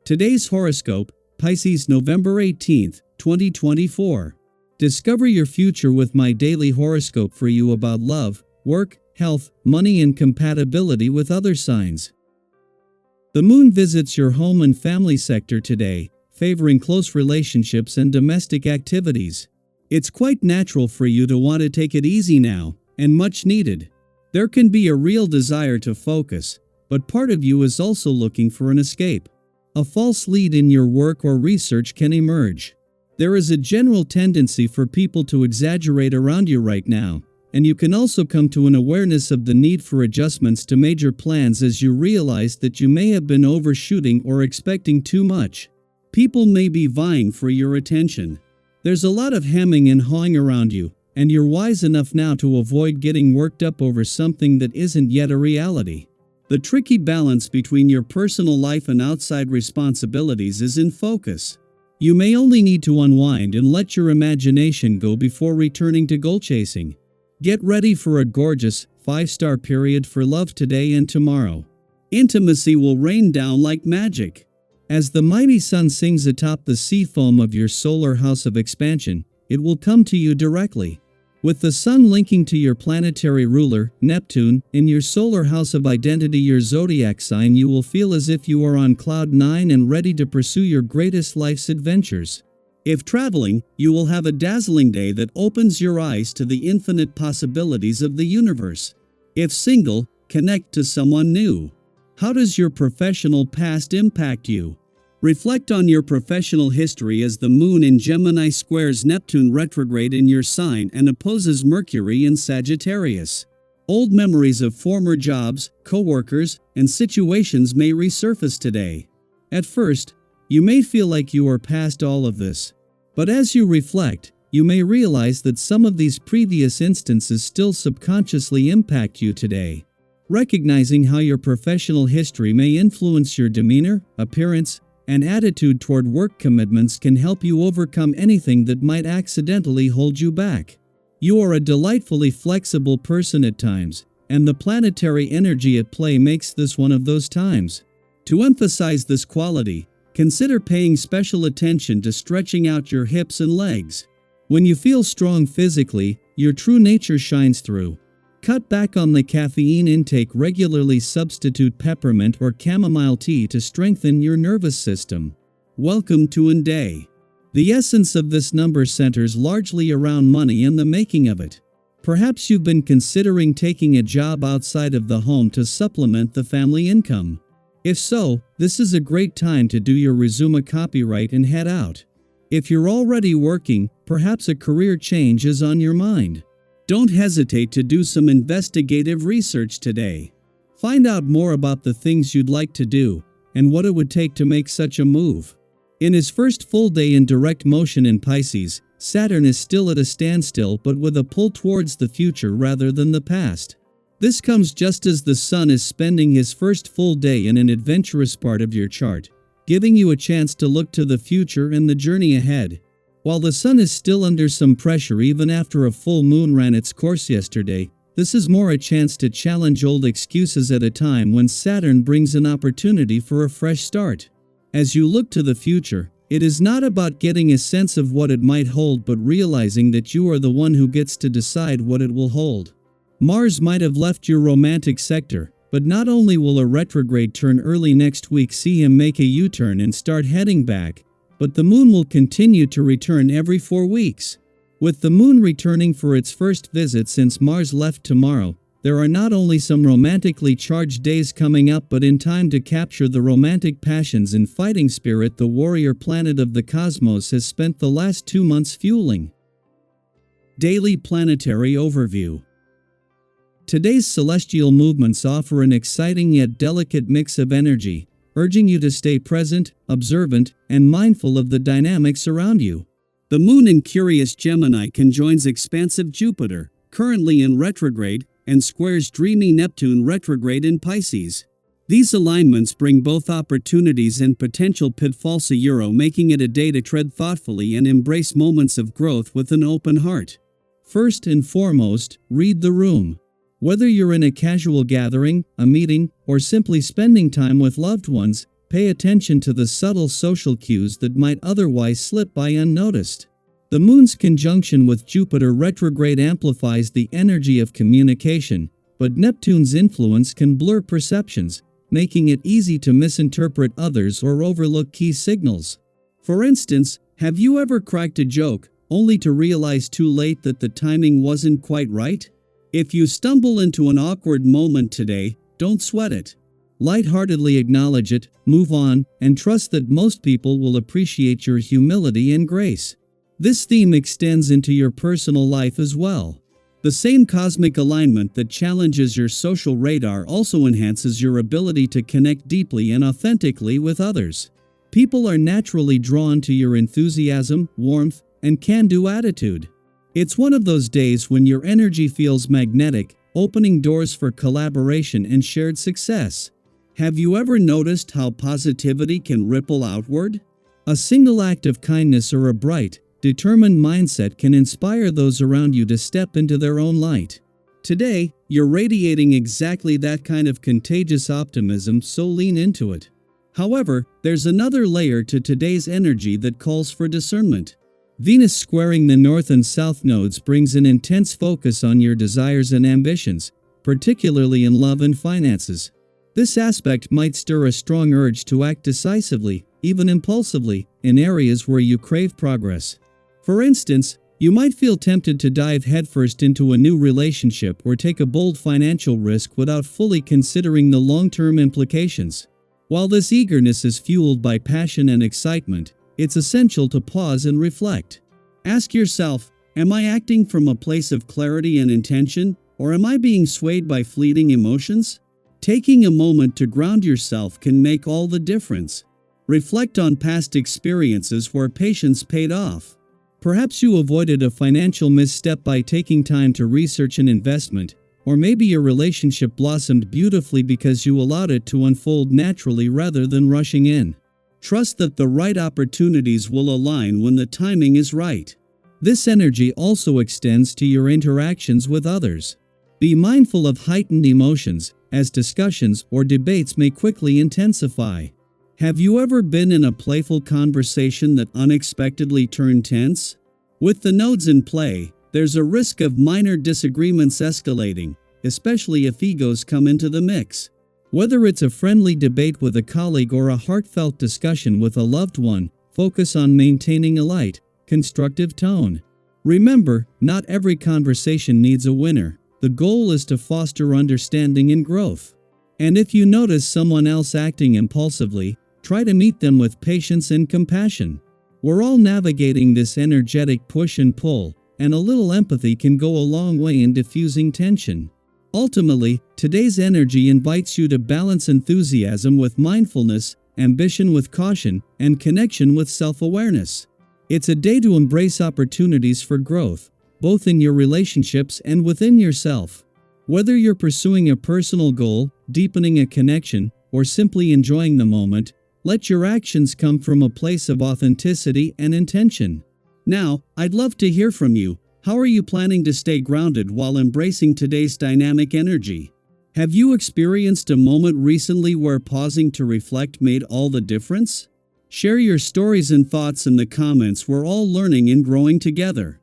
Today's horoscope, Pisces November 18th, 2024. Discover your future with my daily horoscope for you about love, work, health, money and compatibility with other signs. The moon visits your home and family sector today, favoring close relationships and domestic activities. It's quite natural for you to want to take it easy now, and much needed. There can be a real desire to focus, but part of you is also looking for an escape. A false lead in your work or research can emerge. There is a general tendency for people to exaggerate around you right now, and you can also come to an awareness of the need for adjustments to major plans as you realize that you may have been overshooting or expecting too much. People may be vying for your attention. There's a lot of hemming and hawing around you, and you're wise enough now to avoid getting worked up over something that isn't yet a reality. The tricky balance between your personal life and outside responsibilities is in focus. You may only need to unwind and let your imagination go before returning to goal chasing. Get ready for a gorgeous, 5-star period for love today and tomorrow. Intimacy will rain down like magic. As the mighty sun sings atop the sea foam of your solar house of expansion, it will come to you directly. With the sun linking to your planetary ruler, Neptune, in your solar house of identity, your zodiac sign, you will feel as if you are on cloud 9 and ready to pursue your greatest life's adventures. If traveling, you will have a dazzling day that opens your eyes to the infinite possibilities of the universe. If single, connect to someone new. How does your professional past impact you? Reflect on your professional history as the moon in Gemini squares Neptune retrograde in your sign and opposes Mercury in Sagittarius. Old memories of former jobs, co-workers, and situations may resurface today. At first, you may feel like you are past all of this. But as you reflect, you may realize that some of these previous instances still subconsciously impact you today. Recognizing how your professional history may influence your demeanor, appearance, and attitude toward work commitments can help you overcome anything that might accidentally hold you back. You are a delightfully flexible person at times, and the planetary energy at play makes this one of those times. To emphasize this quality, consider paying special attention to stretching out your hips and legs. When you feel strong physically, your true nature shines through. Cut back on the caffeine intake, regularly substitute peppermint or chamomile tea to strengthen your nervous system. Welcome to an day. The essence of this number centers largely around money and the making of it. Perhaps you've been considering taking a job outside of the home to supplement the family income. If so, this is a great time to do your resume copyright and head out. If you're already working, perhaps a career change is on your mind. Don't hesitate to do some investigative research today. Find out more about the things you'd like to do, and what it would take to make such a move. In his first full day in direct motion in Pisces, Saturn is still at a standstill but with a pull towards the future rather than the past. This comes just as the Sun is spending his first full day in an adventurous part of your chart, giving you a chance to look to the future and the journey ahead. While the Sun is still under some pressure even after a full moon ran its course yesterday, this is more a chance to challenge old excuses at a time when Saturn brings an opportunity for a fresh start. As you look to the future, it is not about getting a sense of what it might hold but realizing that you are the one who gets to decide what it will hold. Mars might have left your romantic sector, but not only will a retrograde turn early next week see him make a U-turn and start heading back, but the moon will continue to return every 4 weeks. With the moon returning for its first visit since Mars left tomorrow, there are not only some romantically charged days coming up but in time to capture the romantic passions and fighting spirit the warrior planet of the cosmos has spent the last 2 months fueling. Daily Planetary Overview. Today's celestial movements offer an exciting yet delicate mix of energy, urging you to stay present, observant, and mindful of the dynamics around you. The moon in curious Gemini conjoins expansive Jupiter, currently in retrograde, and squares dreamy Neptune retrograde in Pisces. These alignments bring both opportunities and potential pitfalls, making it a day to tread thoughtfully and embrace moments of growth with an open heart. First and foremost, read the room. Whether you're in a casual gathering, a meeting, or simply spending time with loved ones, pay attention to the subtle social cues that might otherwise slip by unnoticed. The Moon's conjunction with Jupiter retrograde amplifies the energy of communication, but Neptune's influence can blur perceptions, making it easy to misinterpret others or overlook key signals. For instance, have you ever cracked a joke, only to realize too late that the timing wasn't quite right? If you stumble into an awkward moment today, don't sweat it. Lightheartedly acknowledge it, move on, and trust that most people will appreciate your humility and grace. This theme extends into your personal life as well. The same cosmic alignment that challenges your social radar also enhances your ability to connect deeply and authentically with others. People are naturally drawn to your enthusiasm, warmth, and can-do attitude. It's one of those days when your energy feels magnetic, opening doors for collaboration and shared success. Have you ever noticed how positivity can ripple outward? A single act of kindness or a bright, determined mindset can inspire those around you to step into their own light. Today, you're radiating exactly that kind of contagious optimism, so lean into it. However, there's another layer to today's energy that calls for discernment. Venus squaring the North and South nodes brings an intense focus on your desires and ambitions, particularly in love and finances. This aspect might stir a strong urge to act decisively, even impulsively, in areas where you crave progress. For instance, you might feel tempted to dive headfirst into a new relationship or take a bold financial risk without fully considering the long-term implications. While this eagerness is fueled by passion and excitement, it's essential to pause and reflect. Ask yourself, am I acting from a place of clarity and intention, or am I being swayed by fleeting emotions? Taking a moment to ground yourself can make all the difference. Reflect on past experiences where patience paid off. Perhaps you avoided a financial misstep by taking time to research an investment, or maybe your relationship blossomed beautifully because you allowed it to unfold naturally rather than rushing in. Trust that the right opportunities will align when the timing is right. This energy also extends to your interactions with others. Be mindful of heightened emotions, as discussions or debates may quickly intensify. Have you ever been in a playful conversation that unexpectedly turned tense? With the nodes in play, there's a risk of minor disagreements escalating, especially if egos come into the mix. Whether it's a friendly debate with a colleague or a heartfelt discussion with a loved one, focus on maintaining a light, constructive tone. Remember, not every conversation needs a winner. The goal is to foster understanding and growth. And if you notice someone else acting impulsively, try to meet them with patience and compassion. We're all navigating this energetic push and pull, and a little empathy can go a long way in diffusing tension. Ultimately, today's energy invites you to balance enthusiasm with mindfulness, ambition with caution, and connection with self-awareness. It's a day to embrace opportunities for growth, both in your relationships and within yourself. Whether you're pursuing a personal goal, deepening a connection, or simply enjoying the moment, let your actions come from a place of authenticity and intention. Now, I'd love to hear from you. How are you planning to stay grounded while embracing today's dynamic energy? Have you experienced a moment recently where pausing to reflect made all the difference? Share your stories and thoughts in the comments. We're all learning and growing together.